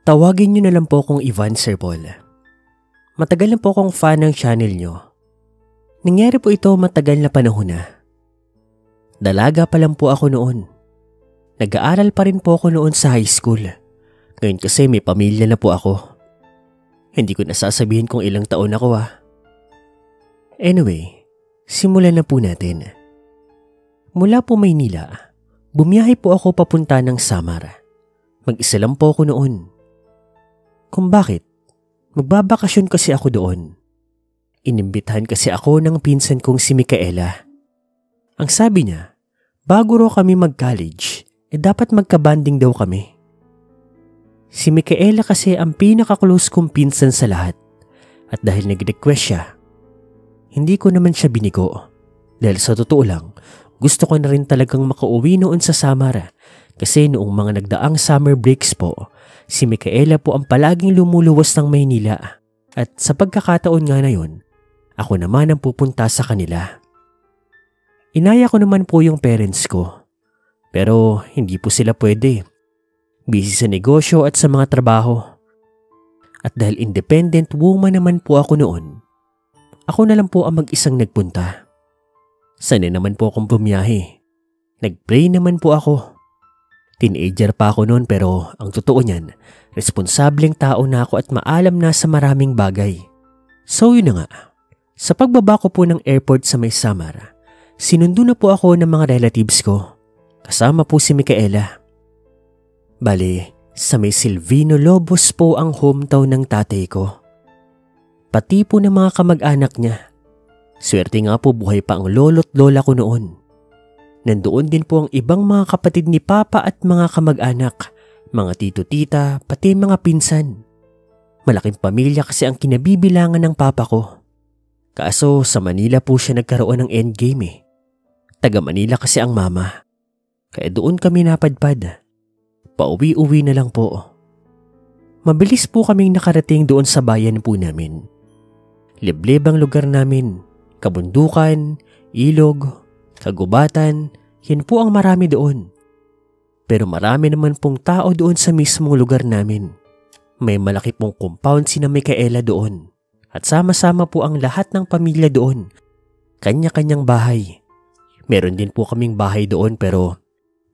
Tawagin niyo na lang po akong Ivan, Sir Paul. Matagal na po akong fan ng channel niyo. Nangyari po ito matagal na panahon na. Dalaga pa lang po ako noon. Nag-aaral pa rin po ako noon sa high school. Ngayon kasi may pamilya na po ako. Hindi ko nasasabihin kung ilang taon ako Anyway, simulan na po natin. Mula po Maynila, bumiyahe po ako papunta ng Samar. Mag-isa lang po ako noon. Kung bakit? Magbabakasyon kasi ako doon. Inimbitahan kasi ako ng pinsan kong si Micaela. Ang sabi niya, bago raw kami mag-college, dapat magka-banding daw kami. Si Micaela kasi ang pinaka-close kong pinsan sa lahat. At dahil nag-request siya, hindi ko naman siya binigo. Dahil sa totoo lang, gusto ko na rin talagang makauwi noon sa Samar. Kasi noong mga nagdaang summer breaks po, si Micaela po ang palaging lumuluwas ng Maynila. At sa pagkakataon nga na yun, ako naman ang pupunta sa kanila. Inaya ko naman po yung parents ko. Pero hindi po sila pwede. Busy sa negosyo at sa mga trabaho. At dahil independent woman naman po ako noon, ako na lang po ang mag-isang nagpunta. Sanay naman po akong bumiyahe. Nag-pray naman po ako. Teenager pa ako noon pero ang totoo niyan, responsableng tao na ako at maalam na sa maraming bagay. So yun na nga, sa pagbaba ko po ng airport sa may Samar, sinundo na po ako ng mga relatives ko. Kasama po si Micaela. Bale, sa may Silvino Lobos po ang hometown ng tatay ko. Pati po ng mga kamag-anak niya. Swerte nga po buhay pa ang lolo't lola ko noon. Nandoon din po ang ibang mga kapatid ni Papa at mga kamag-anak, mga tito-tita, pati mga pinsan. Malaking pamilya kasi ang kinabibilangan ng papa ko. Kaso sa Manila po siya nagkaroon ng endgame Taga Manila kasi ang mama. Kaya doon kami napadpad. Pauwi-uwi na lang po. Mabilis po kaming nakarating doon sa bayan po namin. Liblib ang lugar namin. Kabundukan, ilog, kagubatan, yan po ang marami doon. Pero marami naman pong tao doon sa mismong lugar namin. May malaki pong compound sina Micaela doon. At sama-sama po ang lahat ng pamilya doon. Kanya-kanyang bahay. Meron din po kaming bahay doon pero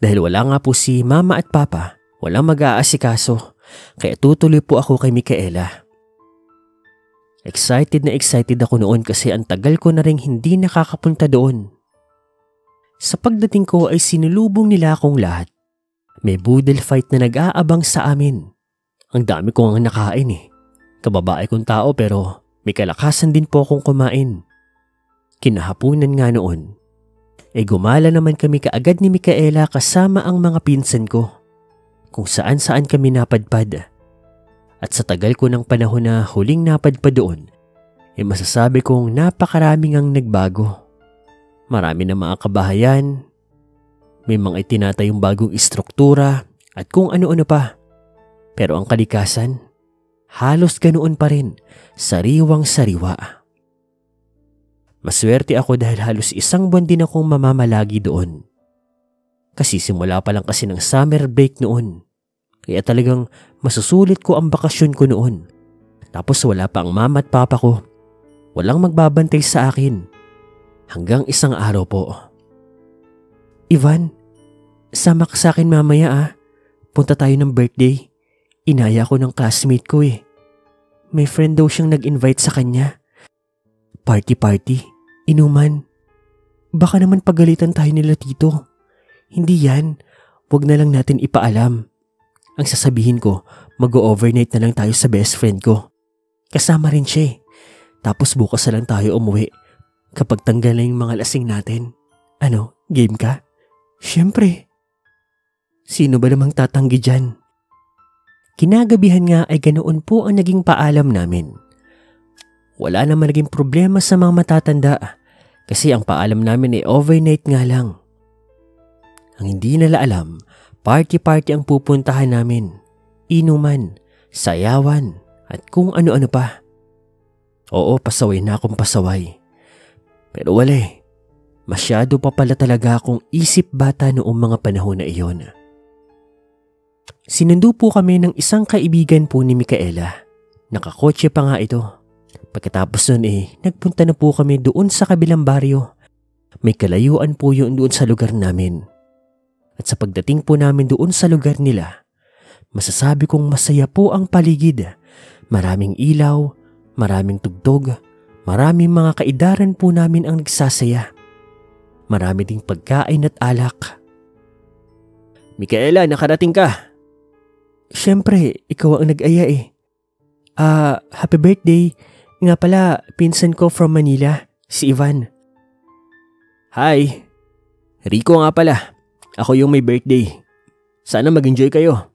dahil wala nga po si mama at papa, walang mag-aasikaso. Kaya tutuloy po ako kay Micaela. Excited na excited ako noon kasi ang tagal ko na rin hindi nakakapunta doon. Sa pagdating ko ay sinulubong nila akong lahat. May boodle fight na nag-aabang sa amin. Ang dami ko nga nakain Kababae kong tao pero may kalakasan din po akong kumain. Kinahapunan nga noon. Gumala naman kami kaagad ni Micaela kasama ang mga pinsan ko. Kung saan-saan kami napadpad. At sa tagal ko ng panahon na huling napadpad doon, masasabi kong napakaraming ang nagbago. Marami na mga kabahayan, may mga itinatayong bagong istruktura at kung ano-ano pa. Pero ang kalikasan, halos ganoon pa rin, sariwang-sariwa. Maswerte ako dahil halos isang buwan din akong mamamalagi doon. Kasi simula pa lang kasi ng summer break noon. Kaya talagang masusulit ko ang bakasyon ko noon. Tapos wala pa ang mama at papa ko. Walang magbabantay sa akin. Hanggang isang araw po. Ivan, sama ka sa akin mamaya Punta tayo ng birthday. Inaya ko ng classmate ko May friend daw siyang nag-invite sa kanya. Party, inuman. Baka naman pagalitan tayo nila tito. Hindi yan. Huwag na lang natin ipaalam. Ang sasabihin ko, mag-overnight na lang tayo sa best friend ko. Kasama rin siya Tapos bukas na lang tayo umuwi. Kapag tanggal na yung mga lasing natin. Ano, game ka? Siyempre. Sino ba namang tatanggi dyan? Kinagabihan nga ay ganoon po ang naging paalam namin. Wala naman naging problema sa mga matatanda kasi ang paalam namin ay overnight nga lang. Ang hindi nila alam, party ang pupuntahan namin. Inuman, sayawan, at kung ano-ano pa. Oo, pasaway na akong pasaway. Pero wala Masyado pa pala talaga akong isip bata noong mga panahon na iyon. Sinundo po kami ng isang kaibigan po ni Micaela. Nakakotse pa nga ito. Pagkatapos nun nagpunta na po kami doon sa kabilang baryo. May kalayuan po yun doon sa lugar namin. At sa pagdating po namin doon sa lugar nila, masasabi kong masaya po ang paligid. Maraming ilaw, maraming tugtog, maraming mga kaidaran po namin ang nagsasaya. Marami ding pagkain at alak. Micaela, nakarating ka. Siyempre, ikaw ang nag-aya happy birthday. Nga pala, pinsan ko from Manila, si Ivan. Hi. Rico nga pala. Ako yung may birthday. Sana mag-enjoy kayo.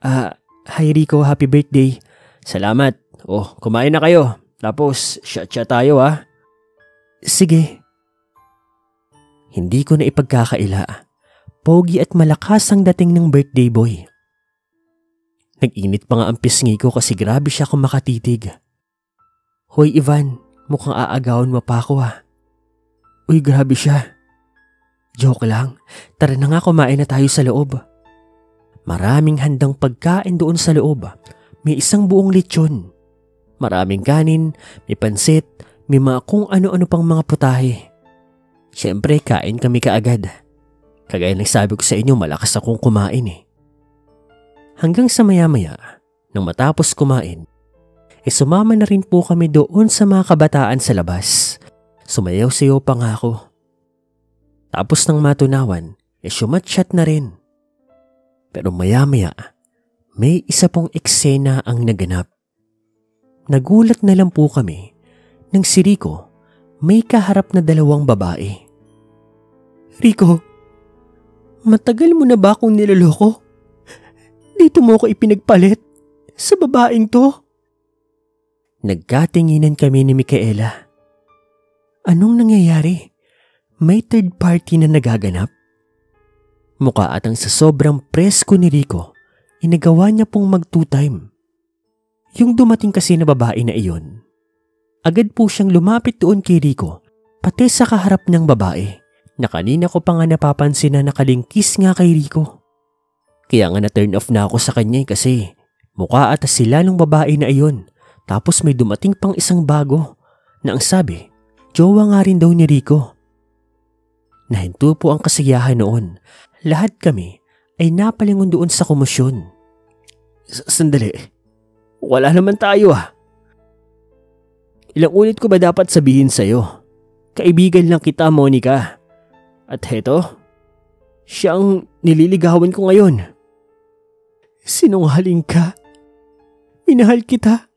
Hi Rico, happy birthday. Salamat. Kumain na kayo. Tapos, shot-shot tayo ha. Sige. Hindi ko na ipagkakaila. Pogi at malakas ang dating ng birthday boy. Nag-init pa nga ang pisngi ko kasi grabe siya kung makatitig. Hoy Ivan, mukhang aagawan mo pa ako ha. Uy, grabe siya. Joke lang, tara na nga kumain na tayo sa loob. Maraming handang pagkain doon sa loob. May isang buong lechon. Maraming kanin, may pansit, may mga kung ano-ano pang mga putahe. Siyempre, kain kami kaagad. Kagaya ng sabi ko sa inyo, malakas akong kumain Hanggang sa maya-maya, nang matapos kumain, sumama na rin po kami doon sa mga kabataan sa labas. Sumayaw-sayaw pa nga ako. Tapos nang matunawan, sumat-shot na rin. Pero maya-maya, may isa pong eksena ang naganap. Nagulat na lang po kami nang si Rico may kaharap na dalawang babae. Rico, matagal mo na ba akong niloloko? Dito mo ako ipinagpalit sa babaeng to. Nagkatinginan kami ni Micaela. Anong nangyayari? May third party na nagaganap? Mukha atang sa sobrang presko ni Rico, inagawa niya pong mag-two-time. Yung dumating kasi na babae na iyon, agad po siyang lumapit doon kay Rico, pati sa kaharap niyang babae, na kanina ko pa nga napapansin na nakalingkis nga kay Rico. Kaya nga na-turn off na ako sa kanya kasi mukha ata sila ng babae na iyon. Tapos may dumating pang isang bago na ang sabi, jowa nga rin daw ni Rico. Nahinto po ang kasiyahan noon. Lahat kami ay napalingon doon sa komosyon. Sandali, wala naman tayo Ilang ulit ko ba dapat sabihin sa'yo? Kaibigan lang kita, Monica. At heto, siya ang nililigawan ko ngayon. Sinungaling ka. Minahal kita.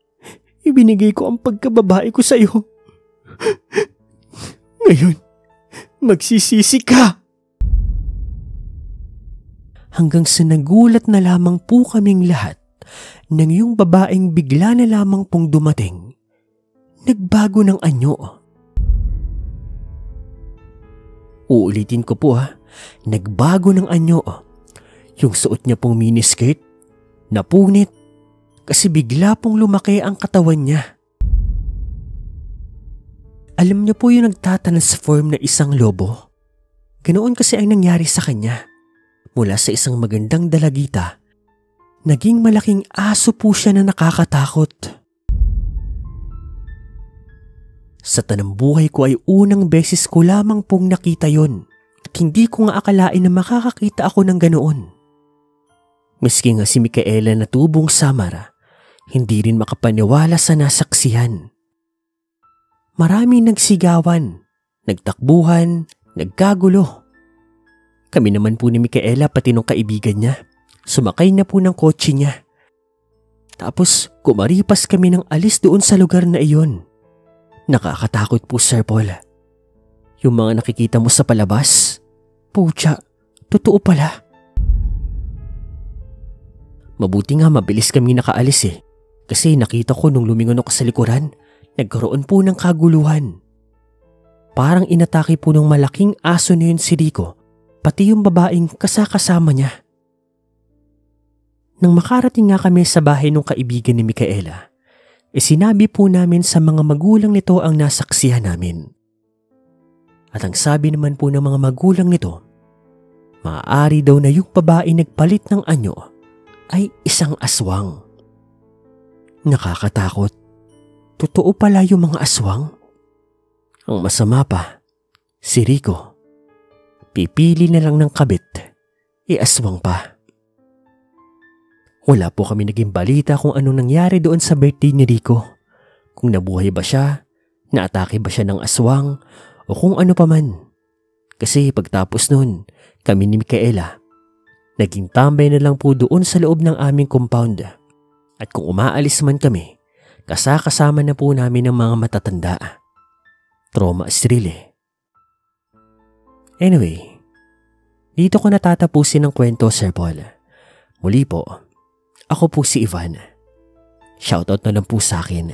Ibinigay ko ang pagkababae ko sa iyo. Ngayon, magsisisi ka. Hanggang sa nagulat na lamang po kaming lahat nang yung babaeng bigla na lamang pong dumating. Nagbago ng anyo. Uulitin ko po nagbago ng anyo. Yung suot niya pong miniskirt, napunit. Kasi bigla pong lumaki ang katawan niya. Alam niyo po yung nagtatransform na isang lobo. Ganoon kasi ang nangyari sa kanya. Mula sa isang magandang dalagita, naging malaking aso po siya na nakakatakot. Sa tanang buhay ko ay unang beses ko lamang pong nakita yon. At hindi ko nga akalain na makakakita ako ng ganoon. Miski nga si Micaela na tubong Samara, hindi rin makapaniwala sa nasaksihan. Maraming nagsigawan, nagtakbuhan, nagkagulo. Kami naman po ni Micaela pati nung kaibigan niya, sumakay na po ng kotse niya. Tapos kumaripas kami ng alis doon sa lugar na iyon. Nakakatakot po, Sir Paul. Yung mga nakikita mo sa palabas, pucha, totoo pala. Mabuti nga mabilis kami nakaalis kasi nakita ko nung lumingon ako sa likuran, nagkaroon po ng kaguluhan. Parang inatake po ng malaking aso na yun si Rico, pati yung babaeng kasama niya. Nang makarating nga kami sa bahay ng kaibigan ni Micaela, sinabi po namin sa mga magulang nito ang nasaksihan namin. At ang sabi naman po ng mga magulang nito, maaari daw na yung babae nagpalit ng anyo ay isang aswang. Nakakatakot. Totoo pala yung mga aswang. Ang masama pa, si Rico. Pipili na lang ng kabit, aswang pa. Wala po kami naging balita kung anong nangyari doon sa birthday ni Rico. Kung nabuhay ba siya, naatake ba siya ng aswang, o kung ano pa man. Kasi pagtapos nun, kami ni Micaela, naging tambay na lang po doon sa loob ng aming compound. At kung umaalis man kami, kasama na po namin ng mga matatanda. Trauma is real eh. Anyway, dito ko natatapusin ang kwento, Sir Paul. Muli po, ako po si Ivan. Shoutout na lang po sa akin.